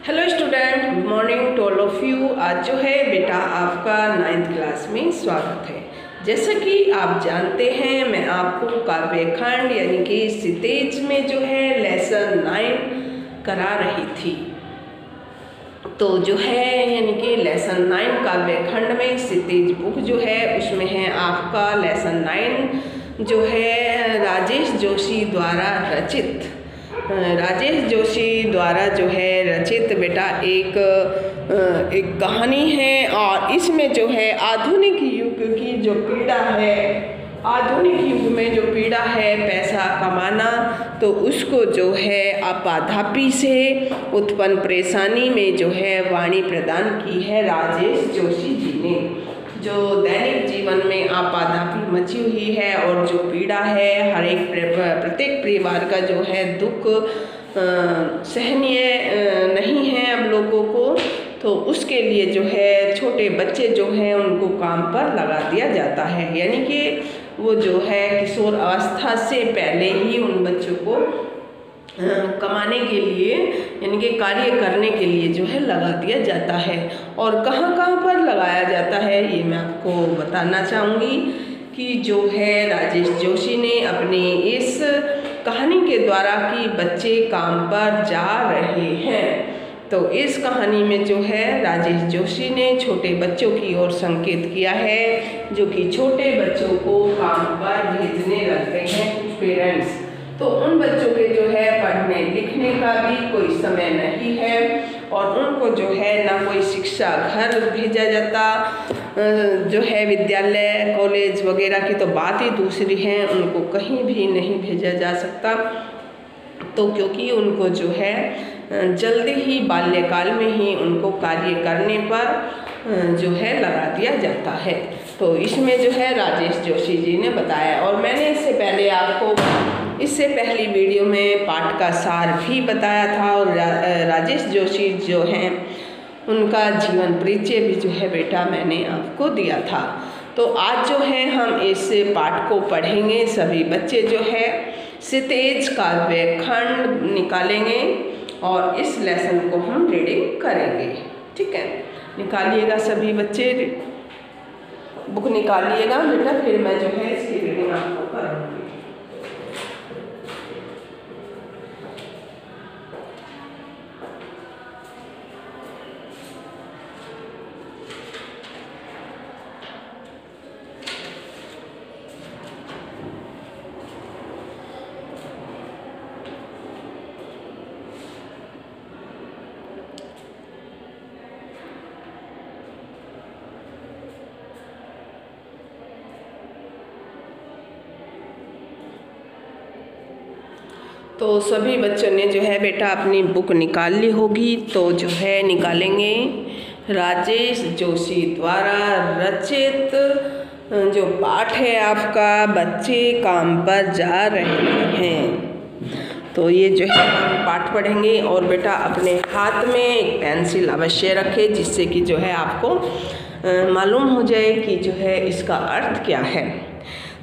Hello student, good morning to all of you. आज जो है बेटा आपका 9th क्लास में स्वागत है। जैसा कि आप जानते हैं, मैं आपको काव्यखंड यानी कि क्षितिज में जो है लेसन 9 करा रही थी। तो जो है यानी कि लेसन 9 काव्यखंड में क्षितिज बुक जो है उसमें है आपका लेसन 9 जो है राजेश जोशी द्वारा रचित जो है रचित बेटा एक कहानी है। और इसमें जो है आधुनिक युग की जो पीड़ा है, आधुनिक युग में जो पीड़ा है पैसा कमाना, तो उसको जो है आपाधापी से उत्पन्न परेशानी में जो है वाणी प्रदान की है राजेश जोशी जी ने। जो दैनिक जीवन में आपाधापी मची हुई है और जो पीड़ा है हर एक प्रत्येक परिवार का जो है दुख सहनीय नहीं है अब लोगों को, तो उसके लिए जो है छोटे बच्चे जो हैं उनको काम पर लगा दिया जाता है। यानी कि वो जो है किशोर अवस्था से पहले ही उन बच्चों को कमाने के लिए यानी कि कार्य करने के लिए जो है लगा दिया जाता है। और कहाँ कहाँ पर लगाया जाता है ये मैं आपको बताना चाहूँगी कि जो है राजेश जोशी ने अपनी इस कहानी के द्वारा कि बच्चे काम पर जा रहे हैं, तो इस कहानी में जो है राजेश जोशी ने छोटे बच्चों की ओर संकेत किया है, जो कि छोटे बच्चों को काम पर भेजने लगते हैं कुछ पेरेंट्स। तो उन बच्चों के जो है पढ़ने लिखने का भी कोई समय नहीं है और उनको जो है ना कोई शिक्षा घर भेजा जाता, जो है विद्यालय कॉलेज वगैरह की तो बात ही दूसरी है, उनको कहीं भी नहीं भेजा जा सकता। तो क्योंकि उनको जो है जल्दी ही बाल्यकाल में ही उनको कार्य करने पर जो है लगा दिया जाता है। तो इसमें जो है राजेश जोशी जी ने बताया, और मैंने इससे पहली वीडियो में पाठ का सार भी बताया था और राजेश जोशी जो हैं उनका जीवन परिचय भी जो है बेटा मैंने आपको दिया था। तो आज जो है हम इस पाठ को पढ़ेंगे, सभी बच्चे जो है क्षितिज काव्यखंड निकालेंगे और इस लेसन को हम रीडिंग करेंगे। ठीक है, निकालिएगा सभी बच्चे, बुक निकालिएगा बेटा, फिर मैं जो है इसकी रीडिंग आपको करूँगी। तो सभी बच्चों ने जो है बेटा अपनी बुक निकाल ली होगी, तो जो है निकालेंगे। राजेश जोशी द्वारा रचित जो पाठ है आपका बच्चे काम पर जा रहे हैं, तो ये जो है हम पाठ पढ़ेंगे। और बेटा अपने हाथ में एक पेंसिल अवश्य रखें, जिससे कि जो है आपको मालूम हो जाए कि जो है इसका अर्थ क्या है।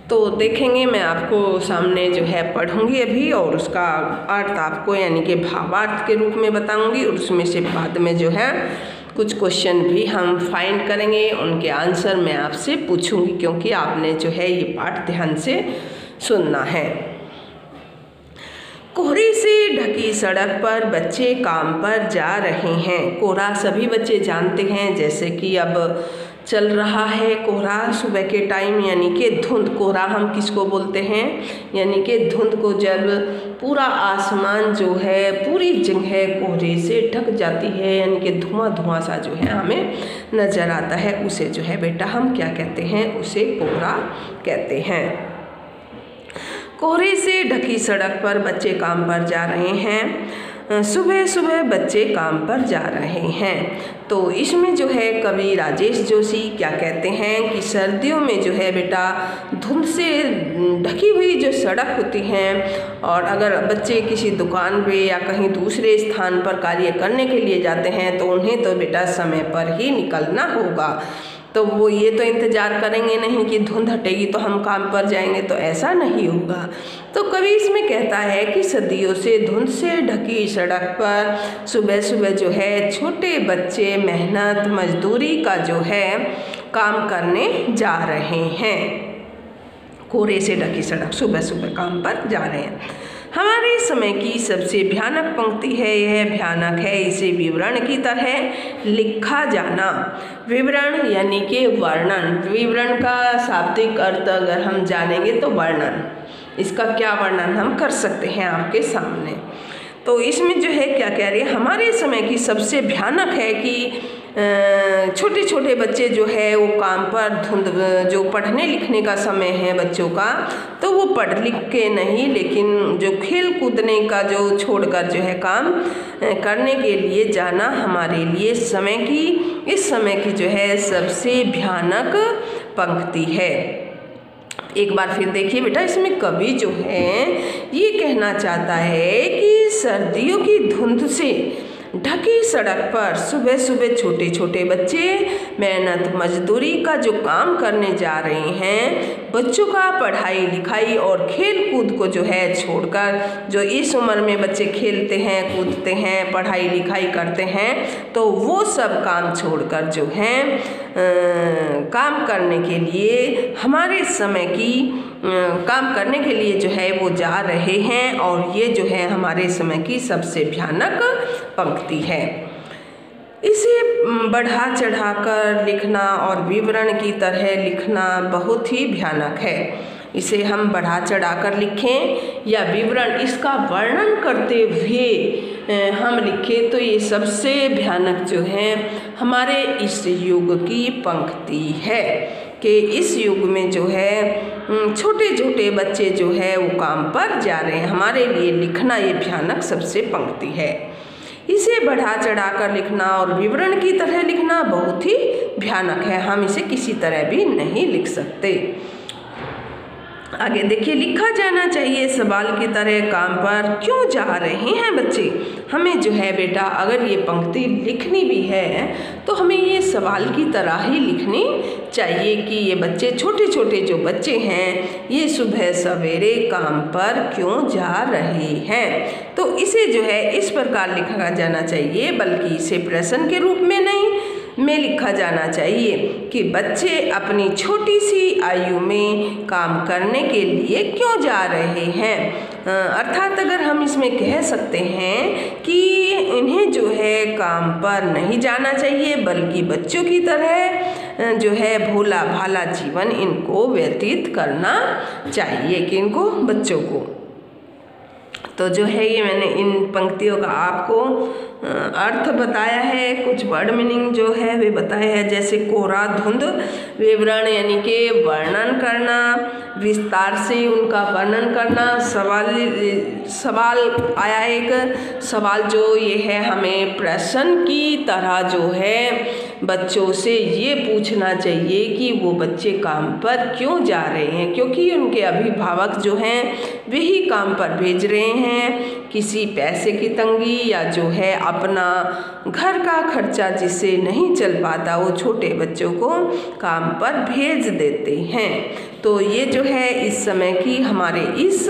तो देखेंगे, मैं आपको सामने जो है पढ़ूंगी अभी और उसका अर्थ आपको यानी कि भावार्थ के रूप में बताऊंगी, और उसमें से बाद में जो है कुछ क्वेश्चन भी हम फाइंड करेंगे, उनके आंसर मैं आपसे पूछूंगी, क्योंकि आपने जो है ये पाठ ध्यान से सुनना है। कोहरे से ढकी सड़क पर बच्चे काम पर जा रहे हैं। कोहरा सभी बच्चे जानते हैं, जैसे कि अब चल रहा है कोहरा सुबह के टाइम, यानी कि धुंध। कोहरा हम किसको बोलते हैं, यानी कि धुंध को जब पूरा आसमान जो है पूरी जगह कोहरे से ढक जाती है, यानी कि धुआं धुआं सा जो है हमें नज़र आता है, उसे जो है बेटा हम क्या कहते हैं, उसे कोहरा कहते हैं। कोहरे से ढकी सड़क पर बच्चे काम पर जा रहे हैं। सुबह सुबह बच्चे काम पर जा रहे हैं। तो इसमें जो है कवि राजेश जोशी क्या कहते हैं कि सर्दियों में जो है बेटा धुंध से ढकी हुई जो सड़क होती हैं, और अगर बच्चे किसी दुकान पे या कहीं दूसरे स्थान पर कार्य करने के लिए जाते हैं, तो उन्हें तो बेटा समय पर ही निकलना होगा। तो वो ये तो इंतज़ार करेंगे नहीं कि धुंध हटेगी तो हम काम पर जाएंगे, तो ऐसा नहीं होगा। तो कवि इसमें कहता है कि सदियों से धुंध से ढकी सड़क पर सुबह सुबह जो है छोटे बच्चे मेहनत मजदूरी का जो है काम करने जा रहे हैं। कोहरे से ढकी सड़क, सुबह सुबह काम पर जा रहे हैं। हमारे समय की सबसे भयानक पंक्ति है, यह भयानक है, इसे विवरण की तरह लिखा जाना। विवरण यानी कि वर्णन। विवरण का शाब्दिक अर्थ अगर हम जानेंगे तो वर्णन, इसका क्या वर्णन हम कर सकते हैं आपके सामने। तो इसमें जो है क्या कह रही है, हमारे समय की सबसे भयानक है कि छोटे छोटे बच्चे जो है वो काम पर धुंध, जो पढ़ने लिखने का समय है बच्चों का, तो वो पढ़ लिख के नहीं, लेकिन जो खेल कूदने का जो छोड़कर जो है काम करने के लिए जाना हमारे लिए इस समय की जो है सबसे भयानक पंक्ति है। एक बार फिर देखिए बेटा, इसमें कवि जो है ये कहना चाहता है कि सर्दियों की धुंध से ढकी सड़क पर सुबह सुबह छोटे छोटे बच्चे मेहनत मजदूरी का जो काम करने जा रहे हैं। बच्चों का पढ़ाई लिखाई और खेल कूद को जो है छोड़कर, जो इस उम्र में बच्चे खेलते हैं कूदते हैं पढ़ाई लिखाई करते हैं, तो वो सब काम छोड़कर जो है काम करने के लिए हमारे समय की काम करने के लिए जो है वो जा रहे हैं। और ये जो है हमारे समय की सबसे भयानक पंक्ति है। इसे बढ़ा चढ़ाकर लिखना और विवरण की तरह लिखना बहुत ही भयानक है। इसे हम बढ़ा चढ़ाकर लिखें या विवरण, इसका वर्णन करते हुए हम लिखें, तो ये सबसे भयानक जो है हमारे इस युग की पंक्ति है कि इस युग में जो है छोटे छोटे बच्चे जो है वो काम पर जा रहे हैं। हमारे लिए लिखना ये भयानक सबसे पंक्ति है। इसे बढ़ा चढ़ाकर लिखना और विवरण की तरह लिखना बहुत ही भयानक है। हम इसे किसी तरह भी नहीं लिख सकते। आगे देखिए, लिखा जाना चाहिए सवाल की तरह काम पर क्यों जा रहे हैं बच्चे। हमें जो है बेटा अगर ये पंक्ति लिखनी भी है तो हमें ये सवाल की तरह ही लिखनी चाहिए कि ये बच्चे छोटे छोटे जो बच्चे हैं ये सुबह सवेरे काम पर क्यों जा रहे हैं। तो इसे जो है इस प्रकार लिखा जाना चाहिए, बल्कि इसे प्रश्न के रूप में नहीं में लिखा जाना चाहिए कि बच्चे अपनी छोटी सी आयु में काम करने के लिए क्यों जा रहे हैं। अर्थात अगर हम इसमें कह सकते हैं कि इन्हें जो है काम पर नहीं जाना चाहिए, बल्कि बच्चों की तरह जो है भोला भाला जीवन इनको व्यतीत करना चाहिए, कि इनको बच्चों को। तो जो है ये मैंने इन पंक्तियों का आपको अर्थ बताया है, कुछ वर्ड मीनिंग जो है वे बताया है, जैसे कोहरा धुंध, विवरण यानी कि वर्णन करना, विस्तार से उनका वर्णन करना। सवाल आया एक सवाल जो ये है हमें प्रश्न की तरह जो है बच्चों से ये पूछना चाहिए कि वो बच्चे काम पर क्यों जा रहे हैं, क्योंकि उनके अभिभावक जो हैं वही काम पर भेज रहे हैं। किसी पैसे की तंगी या जो है अपना घर का खर्चा जिससे नहीं चल पाता, वो छोटे बच्चों को काम पर भेज देते हैं। तो ये जो है इस समय की हमारे इस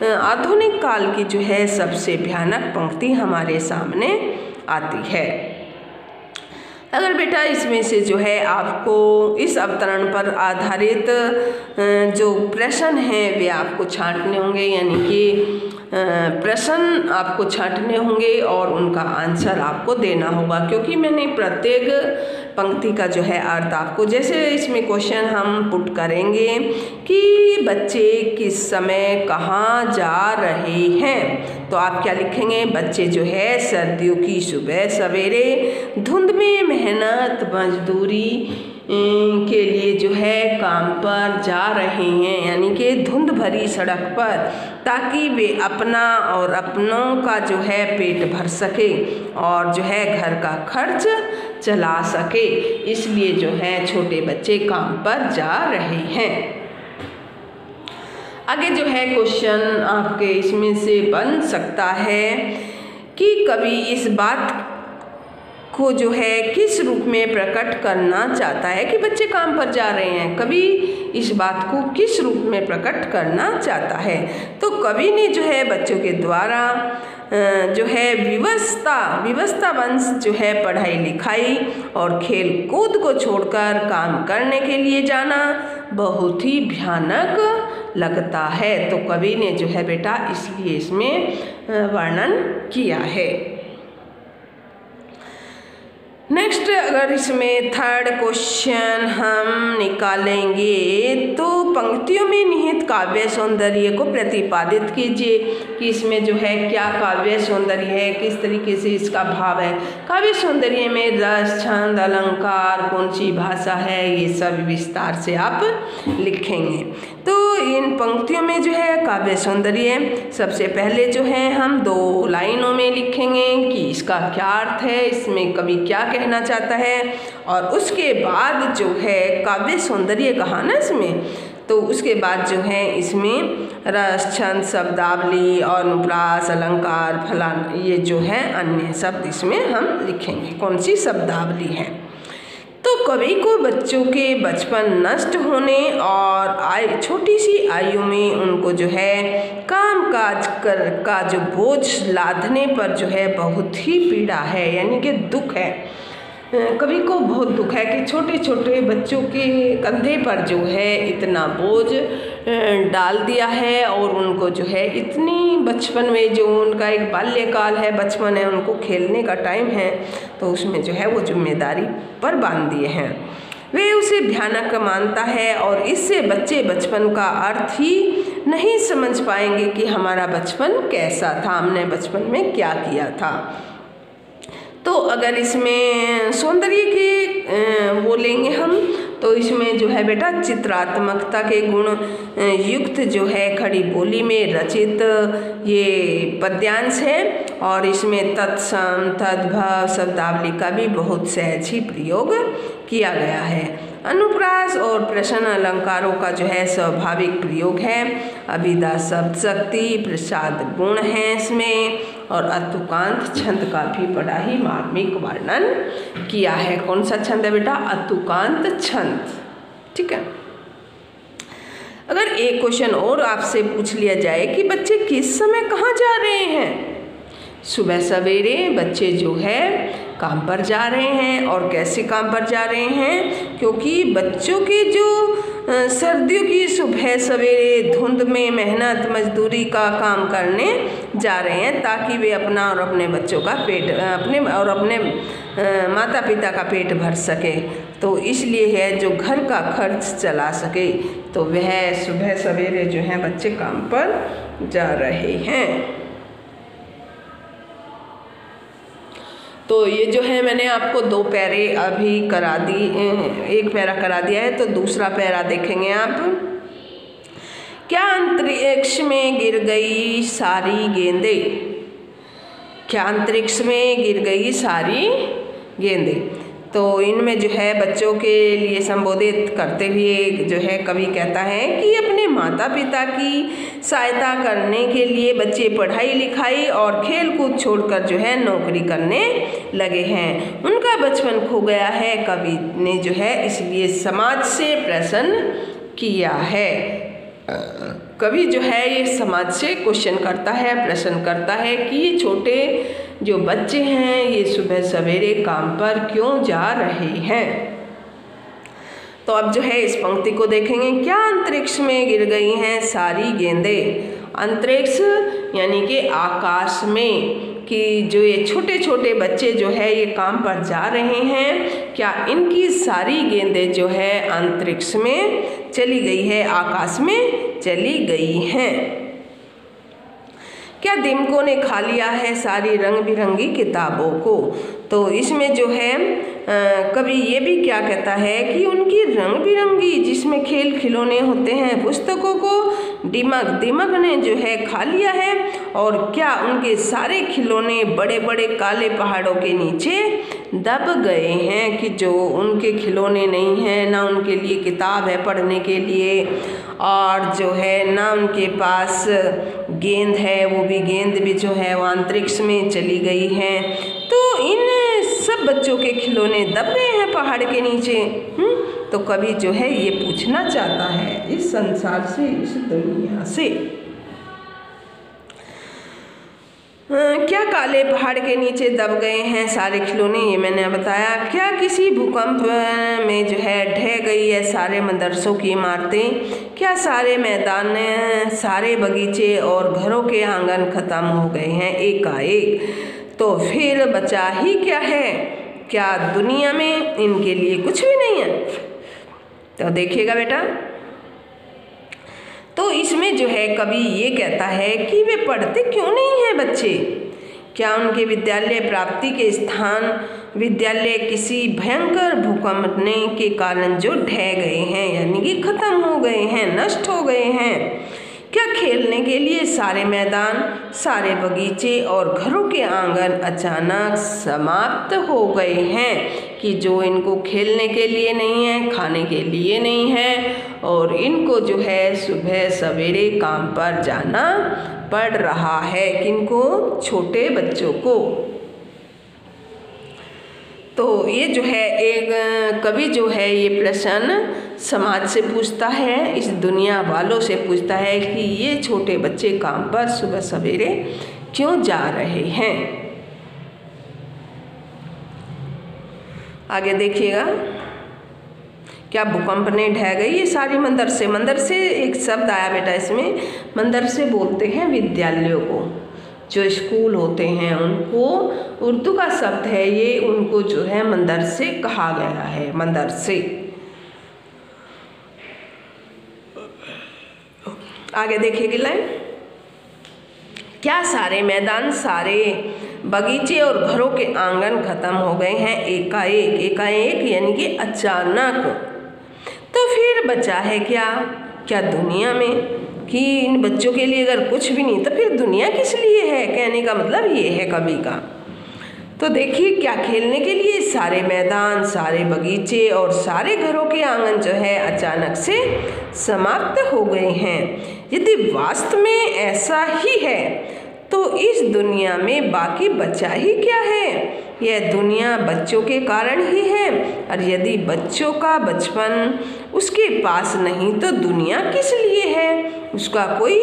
आधुनिक काल की जो है सबसे भयानक पंक्ति हमारे सामने आती है। अगर बेटा इसमें से जो है आपको इस अवतरण पर आधारित जो प्रश्न हैं वे आपको छांटने होंगे, यानी कि प्रश्न आपको छांटने होंगे और उनका आंसर आपको देना होगा, क्योंकि मैंने प्रत्येक पंक्ति का जो है अर्थ आपको, जैसे इसमें क्वेश्चन हम पुट करेंगे कि बच्चे किस समय कहाँ जा रहे हैं, तो आप क्या लिखेंगे, बच्चे जो है सर्दियों की सुबह सवेरे धुंध में मेहनत मजदूरी के लिए जो है काम पर जा रहे हैं, यानी कि धुंध भरी सड़क पर, ताकि वे अपना और अपनों का जो है पेट भर सके और जो है घर का खर्च चला सके, इसलिए जो है छोटे बच्चे काम पर जा रहे हैं। आगे जो है क्वेश्चन आपके इसमें से बन सकता है कि कवि इस बात को जो है किस रूप में प्रकट करना चाहता है कि बच्चे काम पर जा रहे हैं। कवि इस बात को किस रूप में प्रकट करना चाहता है। तो कवि ने जो है बच्चों के द्वारा जो है विवस्था वंश जो है पढ़ाई लिखाई और खेल कूद को छोड़कर काम करने के लिए जाना बहुत ही भयानक लगता है। तो कवि ने जो है बेटा इसलिए इसमें वर्णन किया है। नेक्स्ट अगर इसमें थर्ड क्वेश्चन हम निकालेंगे तो पंक्तियों में निहित काव्य सौंदर्य को प्रतिपादित कीजिए कि इसमें जो है क्या काव्य सौंदर्य है, किस तरीके से इसका भाव है। काव्य सौंदर्य में रस, छंद, अलंकार, कौन सी भाषा है, ये सब विस्तार से आप लिखेंगे। तो इन पंक्तियों में जो है काव्य सौंदर्य सबसे पहले जो है हम 2 लाइनों में लिखेंगे कि इसका क्या अर्थ है, इसमें कवि क्या कहना चाहता है, और उसके बाद जो है काव्य सौंदर्य कहा ना इसमें, तो उसके बाद जो है इसमें रस, छंद, शब्दावली और अनुप्रास, अलंकार, फलान, ये जो है अन्य शब्द इसमें हम लिखेंगे कौन सी शब्दावली है। तो कवि को बच्चों के बचपन नष्ट होने और छोटी सी आयु में उनको जो है काम काज का जो बोझ लादने पर जो है बहुत ही पीड़ा है, यानी कि दुख है। कवि को बहुत दुख है कि छोटे छोटे बच्चों के कंधे पर जो है इतना बोझ डाल दिया है और उनको जो है इतनी बचपन में जो उनका एक बाल्यकाल है, बचपन है, उनको खेलने का टाइम है, तो उसमें जो है वो जिम्मेदारी पर बांध दिए हैं। वे उसे भयानक मानता है और इससे बच्चे बचपन का अर्थ ही नहीं समझ पाएंगे कि हमारा बचपन कैसा था, हमने बचपन में क्या किया था। तो अगर इसमें सौंदर्य के बोलेंगे हम तो इसमें जो है बेटा चित्रात्मकता के गुण युक्त जो है खड़ी बोली में रचित ये पद्यांश है और इसमें तत्सम, तद्भव शब्दावली का भी बहुत सहज ही प्रयोग किया गया है। अनुप्रास और प्रश्न अलंकारों का जो है स्वाभाविक प्रयोग है। अभिधा शब्द शक्ति, प्रसाद गुण है इसमें, और अतुकांत छंद का भी बड़ा ही मार्मिक वर्णन किया है। कौन सा छंद है बेटा? अतुकांत छंद। ठीक है। अगर एक क्वेश्चन और आपसे पूछ लिया जाए कि बच्चे किस समय कहाँ जा रहे हैं? सुबह सवेरे बच्चे जो है काम पर जा रहे हैं। और कैसे काम पर जा रहे हैं? क्योंकि बच्चों के जो सर्दियों की सुबह सवेरे धुंध में मेहनत मजदूरी का काम करने जा रहे हैं ताकि वे अपना और अपने बच्चों का पेट अपने माता पिता का पेट भर सके। तो इसलिए है जो घर का खर्च चला सके, तो वह सुबह सवेरे जो है बच्चे काम पर जा रहे हैं। तो ये जो है मैंने आपको 2 पैरे अभी करा दी, एक पैरा करा दिया है, तो दूसरा पैरा देखेंगे आप। क्या अंतरिक्ष में गिर गई सारी गेंदें? क्या अंतरिक्ष में गिर गई सारी गेंदें? तो इनमें जो है बच्चों के लिए संबोधित करते हुए जो है कवि कहता है कि अपने माता पिता की सहायता करने के लिए बच्चे पढ़ाई लिखाई और खेल कूद छोड़कर जो है नौकरी करने लगे हैं। उनका बचपन खो गया है। कवि ने जो है इसलिए समाज से प्रश्न किया है। कवि जो है ये समाज से क्वेश्चन करता है, प्रश्न करता है कि ये छोटे जो बच्चे हैं ये सुबह सवेरे काम पर क्यों जा रहे हैं। तो अब जो है इस पंक्ति को देखेंगे। क्या अंतरिक्ष में गिर गई हैं सारी गेंदें? अंतरिक्ष यानी कि आकाश में, कि जो ये छोटे छोटे बच्चे जो है ये काम पर जा रहे हैं, क्या इनकी सारी गेंदें जो है अंतरिक्ष में चली गई है, आकाश में चली गई हैं? क्या दिमकों ने खा लिया है सारी रंग बिरंगी किताबों को? तो इसमें जो है कवि ये भी क्या कहता है कि उनकी रंग बिरंगी जिसमें खेल खिलौने होते हैं पुस्तकों को दिमक ने जो है खा लिया है। और क्या उनके सारे खिलौने बड़े बड़े काले पहाड़ों के नीचे दब गए हैं कि जो उनके खिलौने नहीं हैं, ना उनके लिए किताब है पढ़ने के लिए, और जो है ना उनके पास गेंद है, वो भी गेंद भी जो है वो अंतरिक्ष में चली गई है। तो इन सब बच्चों के खिलौने दब गए हैं पहाड़ के नीचे। तो कवि जो है ये पूछना चाहता है इस संसार से, इस दुनिया से, क्या काले पहाड़ के नीचे दब गए हैं सारे खिलौने, ये मैंने बताया। क्या किसी भूकंप में जो है ढह गई है सारे मदरसों की इमारतें, क्या सारे मैदान, सारे बगीचे और घरों के आंगन खत्म हो गए हैं एकाएक, तो फिर बचा ही क्या है, क्या दुनिया में इनके लिए कुछ भी नहीं है। तो देखिएगा बेटा, तो इसमें जो है कवि ये कहता है कि वे पढ़ते क्यों नहीं हैं बच्चे, क्या उनके विद्यालय प्राप्ति के स्थान विद्यालय किसी भयंकर भूकंप के कारण जो ढह गए हैं, यानी कि खत्म हो गए हैं, नष्ट हो गए हैं। क्या खेलने के लिए सारे मैदान, सारे बगीचे और घरों के आंगन अचानक समाप्त हो गए हैं, कि जो इनको खेलने के लिए नहीं है, खाने के लिए नहीं है, और इनको जो है सुबह सवेरे काम पर जाना पड़ रहा है, किनको, छोटे बच्चों को। तो ये जो है एक कवि जो है ये प्रश्न समाज से पूछता है, इस दुनिया वालों से पूछता है कि ये छोटे बच्चे काम पर सुबह सवेरे क्यों जा रहे हैं। आगे देखिएगा, क्या भूकंप ने ढह गई ये सारी मंदरसे। मंदरसे एक शब्द आया बेटा इसमें, मंदरसे बोलते हैं विद्यालयों को, जो स्कूल होते हैं उनको, उर्दू का शब्द है ये, उनको जो है मंदरसे कहा गया है, मंदरसे। आगे देखिए लाइन, क्या सारे मैदान, सारे बगीचे और घरों के आंगन खत्म हो गए हैं एकाएक, एकाएक यानी कि अचानक, तो फिर बचा है क्या, क्या दुनिया में, कि इन बच्चों के लिए अगर कुछ भी नहीं तो फिर दुनिया किस लिए है, कहने का मतलब ये है कवि का। तो देखिए, क्या खेलने के लिए सारे मैदान, सारे बगीचे और सारे घरों के आंगन जो है अचानक से समाप्त हो गए हैं। यदि वास्तव में ऐसा ही है तो इस दुनिया में बाकी बचा ही क्या है, यह दुनिया बच्चों के कारण ही है, और यदि बच्चों का बचपन उसके पास नहीं तो दुनिया किस लिए है, उसका कोई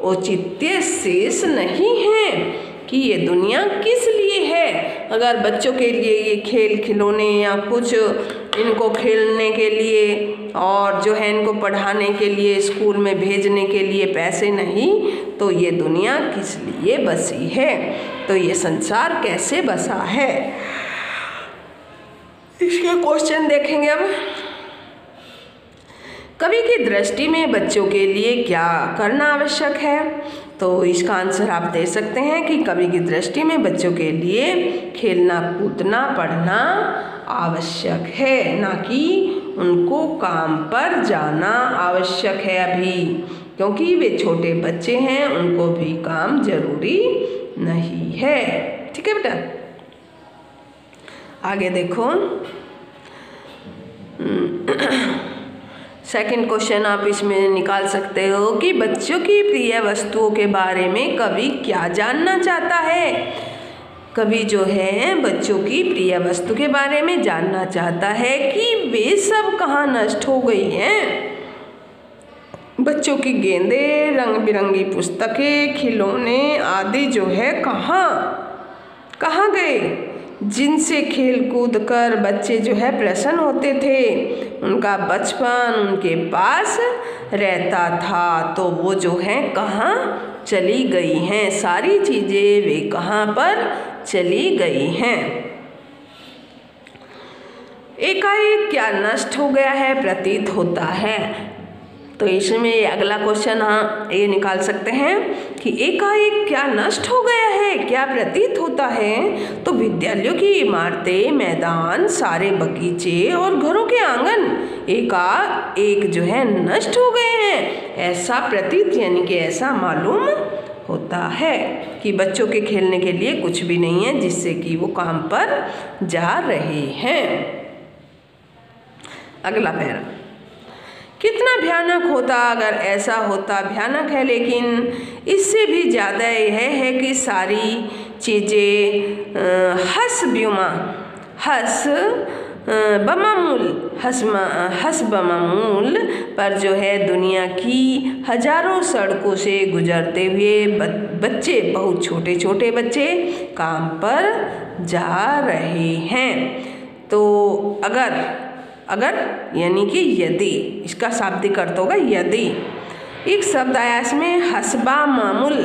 औचित्य शेष नहीं है कि ये दुनिया किस लिए है। अगर बच्चों के लिए ये खेल खिलौने या कुछ इनको खेलने के लिए और जो है इनको पढ़ाने के लिए, स्कूल में भेजने के लिए पैसे नहीं, तो ये दुनिया किस लिए बसी है, तो ये संसार कैसे बसा है, इसके क्वेश्चन देखेंगे अब। कवि की दृष्टि में बच्चों के लिए क्या करना आवश्यक है, तो इसका आंसर आप दे सकते हैं कि कवि की दृष्टि में बच्चों के लिए खेलना कूदना पढ़ना आवश्यक है, ना कि उनको काम पर जाना आवश्यक है अभी, क्योंकि वे छोटे बच्चे हैं, उनको भी काम जरूरी नहीं है। ठीक है बेटा, आगे देखो। सेकंड क्वेश्चन आप इसमें निकाल सकते हो कि बच्चों की प्रिय वस्तुओं के बारे में कवि क्या जानना चाहता है। कवि जो है बच्चों की प्रिय वस्तु के बारे में जानना चाहता है कि वे सब कहाँ नष्ट हो गई हैं। बच्चों की गेंदें, रंग बिरंगी पुस्तकें, खिलौने आदि जो है कहाँ गए, जिनसे खेल कूद कर बच्चे जो है प्रसन्न होते थे, उनका बचपन उनके पास रहता था, तो वो जो है कहाँ चली गई हैं, सारी चीज़ें वे कहाँ पर चली गई हैं। एकाएक क्या नष्ट हो गया है प्रतीत होता है, तो इसमें अगला क्वेश्चन ये निकाल सकते हैं कि एकाएक क्या नष्ट हो गया है, क्या प्रतीत होता है, तो विद्यालयों की इमारतें, मैदान, सारे बगीचे और घरों के आंगन एकाएक जो है नष्ट हो गए हैं, ऐसा प्रतीत यानी कि ऐसा मालूम होता है कि बच्चों के खेलने के लिए कुछ भी नहीं है, जिससे कि वो काम पर जा रहे हैं। अगला पैरा, कितना भयानक होता अगर ऐसा होता, भयानक है लेकिन इससे भी ज़्यादा यह है कि सारी चीज़ें हसबमामूल पर जो है दुनिया की हजारों सड़कों से गुजरते हुए बच्चे, बहुत छोटे छोटे बच्चे काम पर जा रहे हैं। तो अगर यानी कि यदि, इसका शाब्दिक अर्थ होगा यदि। एक शब्द आया इसमें हसबमामूल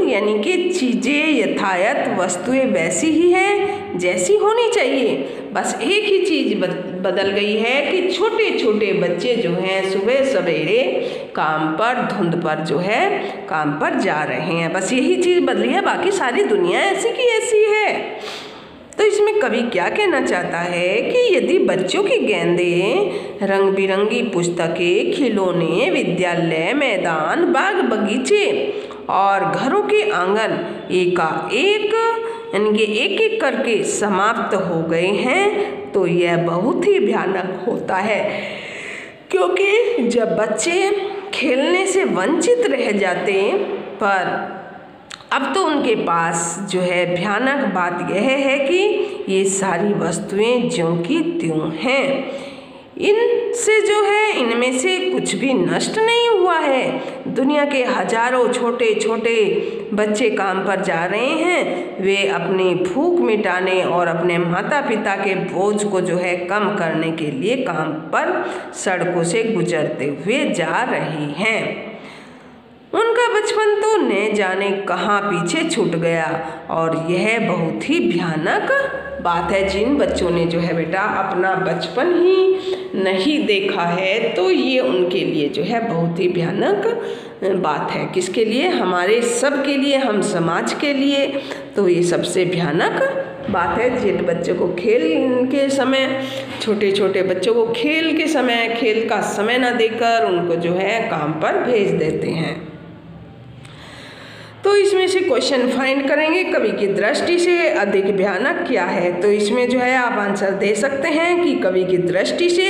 यानी कि चीज़ें यथायथ वस्तुएं वैसी ही हैं जैसी होनी चाहिए, बस एक ही चीज़ बदल गई है कि छोटे छोटे बच्चे जो हैं सुबह सवेरे काम पर, धुंध पर जो है काम पर जा रहे हैं, बस यही चीज़ बदली है, बाकी सारी दुनिया ऐसी की ऐसी है। तो इसमें कवि क्या कहना चाहता है कि यदि बच्चों की गेंदें, रंग बिरंगी पुस्तकें, खिलौने, विद्यालय, मैदान, बाग बगीचे और घरों के आंगन एकाएक यानी कि एक एक करके समाप्त हो गए हैं तो यह बहुत ही भयानक होता है, क्योंकि जब बच्चे खेलने से वंचित रह जाते, पर अब तो उनके पास जो है भयानक बात यह है कि ये सारी वस्तुएं ज्यों की त्यों हैं, इनसे जो है इनमें से कुछ भी नष्ट नहीं हुआ है। दुनिया के हजारों छोटे छोटे बच्चे काम पर जा रहे हैं, वे अपनी भूख मिटाने और अपने माता पिता के बोझ को जो है कम करने के लिए काम पर सड़कों से गुजरते हुए जा रहे हैं। उनका बचपन तो न जाने कहाँ पीछे छूट गया, और यह बहुत ही भयानक बात है। जिन बच्चों ने जो है बेटा अपना बचपन ही नहीं देखा है, तो ये उनके लिए जो है बहुत ही भयानक बात है। किसके लिए? हमारे सब के लिए, हम समाज के लिए तो ये सबसे भयानक बात है। जिन बच्चों को खेल के समय, छोटे छोटे बच्चों को खेल के समय, खेल का समय ना देकर उनको जो है काम पर भेज देते हैं। तो इसमें से क्वेश्चन फाइंड करेंगे, कवि की दृष्टि से अधिक भयानक क्या है। तो इसमें जो है आप आंसर दे सकते हैं कि कवि की दृष्टि से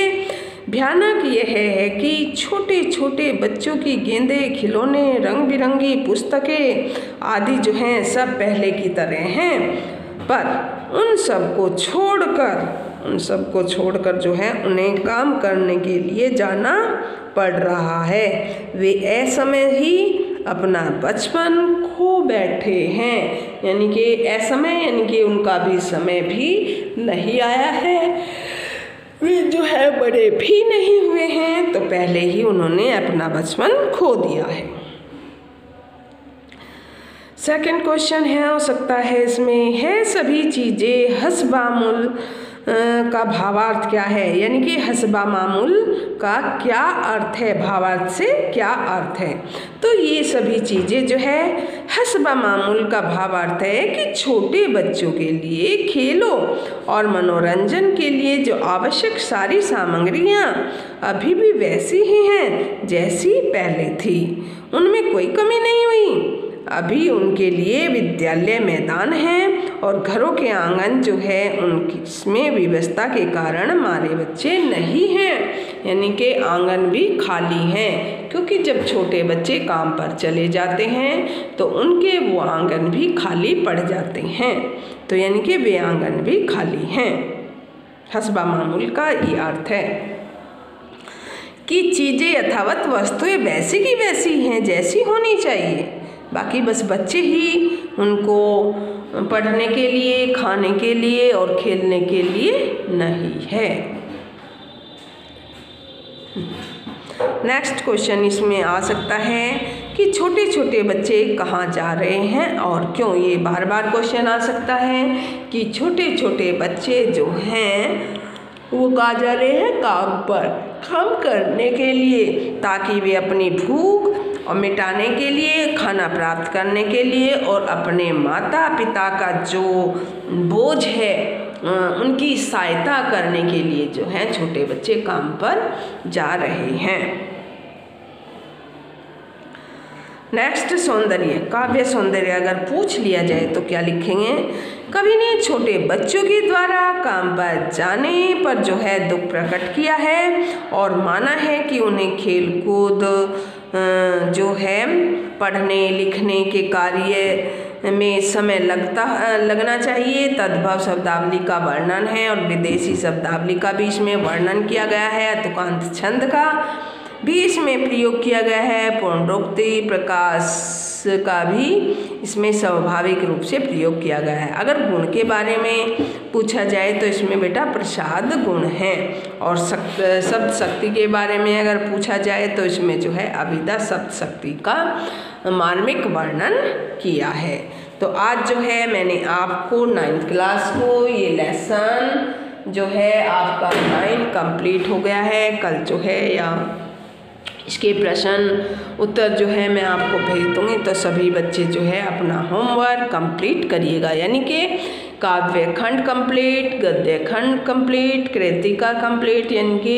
भयानक यह है कि छोटे छोटे बच्चों की गेंदें, खिलौने, रंग बिरंगी पुस्तकें आदि जो हैं सब पहले की तरह हैं, पर उन सबको छोड़कर जो है उन्हें काम करने के लिए जाना पड़ रहा है। वे असमय ही अपना बचपन खो बैठे हैं, यानी कि असमय यानी कि उनका भी समय भी नहीं आया है, वे जो है बड़े भी नहीं हुए हैं, तो पहले ही उन्होंने अपना बचपन खो दिया है। सेकंड क्वेश्चन है, हो सकता है इसमें है सभी चीज़ें हसबामुल का भावार्थ क्या है, यानी कि हसबामामुल का क्या अर्थ है, भावार्थ से क्या अर्थ है। तो ये सभी चीज़ें जो है हसबामामुल का भावार्थ है कि छोटे बच्चों के लिए खेलों और मनोरंजन के लिए जो आवश्यक सारी सामग्रियाँ अभी भी वैसी ही हैं जैसी पहले थी, उनमें कोई कमी नहीं हुई। अभी उनके लिए विद्यालय, मैदान हैं और घरों के आंगन जो है उनमें व्यवस्था के कारण हमारे बच्चे नहीं हैं, यानी कि आंगन भी खाली हैं, क्योंकि जब छोटे बच्चे काम पर चले जाते हैं तो उनके वो आंगन भी खाली पड़ जाते हैं, तो यानी कि वे आंगन भी खाली हैं। हसबामामुल का ये अर्थ है कि चीज़ें यथावत वस्तुएं वैसी की वैसी हैं जैसी होनी चाहिए, बाकी बस बच्चे ही उनको पढ़ने के लिए, खाने के लिए और खेलने के लिए नहीं है। नेक्स्ट क्वेश्चन इसमें आ सकता है कि छोटे छोटे बच्चे कहाँ जा रहे हैं और क्यों। ये बार बार क्वेश्चन आ सकता है कि छोटे छोटे बच्चे जो हैं वो कहाँ जा रहे हैं, काम पर, काम करने के लिए, ताकि वे अपनी भूख और मिटाने के लिए, खाना प्राप्त करने के लिए और अपने माता पिता का जो बोझ है उनकी सहायता करने के लिए जो है छोटे बच्चे काम पर जा रहे हैं। नेक्स्ट सौंदर्य, काव्य सौंदर्य अगर पूछ लिया जाए तो क्या लिखेंगे। कवि ने छोटे बच्चों के द्वारा काम पर जाने पर जो है दुख प्रकट किया है और माना है कि उन्हें खेल कूद जो है पढ़ने लिखने के कार्य में समय लगना चाहिए। तद्भव शब्दावली का वर्णन है और विदेशी शब्दावली का भी इसमें वर्णन किया गया है। तुकांत छंद का भी इसमें प्रयोग किया गया है। पुनरुक्ति प्रकाश का भी इसमें स्वाभाविक रूप से प्रयोग किया गया है। अगर गुण के बारे में पूछा जाए तो इसमें बेटा प्रसाद गुण है। और शब्द शक्ति के बारे में अगर पूछा जाए तो इसमें जो है अभिधा शब्द शक्ति का मार्मिक वर्णन किया है। तो आज जो है मैंने आपको 9th क्लास को ये लेसन जो है आपका 9 कंप्लीट हो गया है। कल जो है या इसके प्रश्न उत्तर जो है मैं आपको भेज दूँगी, तो सभी बच्चे जो है अपना होमवर्क कंप्लीट करिएगा। यानी कि काव्य खंड कंप्लीट, गद्य खंड कंप्लीट, कृतिका कंप्लीट। यानी कि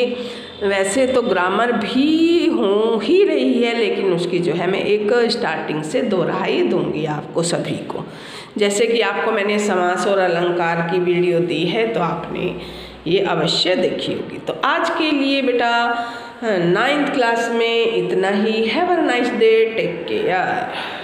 वैसे तो ग्रामर भी हो ही रही है, लेकिन उसकी जो है मैं एक स्टार्टिंग से दोहराई दूँगी आपको सभी को। जैसे कि आपको मैंने समास और अलंकार की वीडियो दी है, तो आपने ये अवश्य देखी होगी। तो आज के लिए बेटा 9th क्लास में इतना ही। Have a nice day, take care.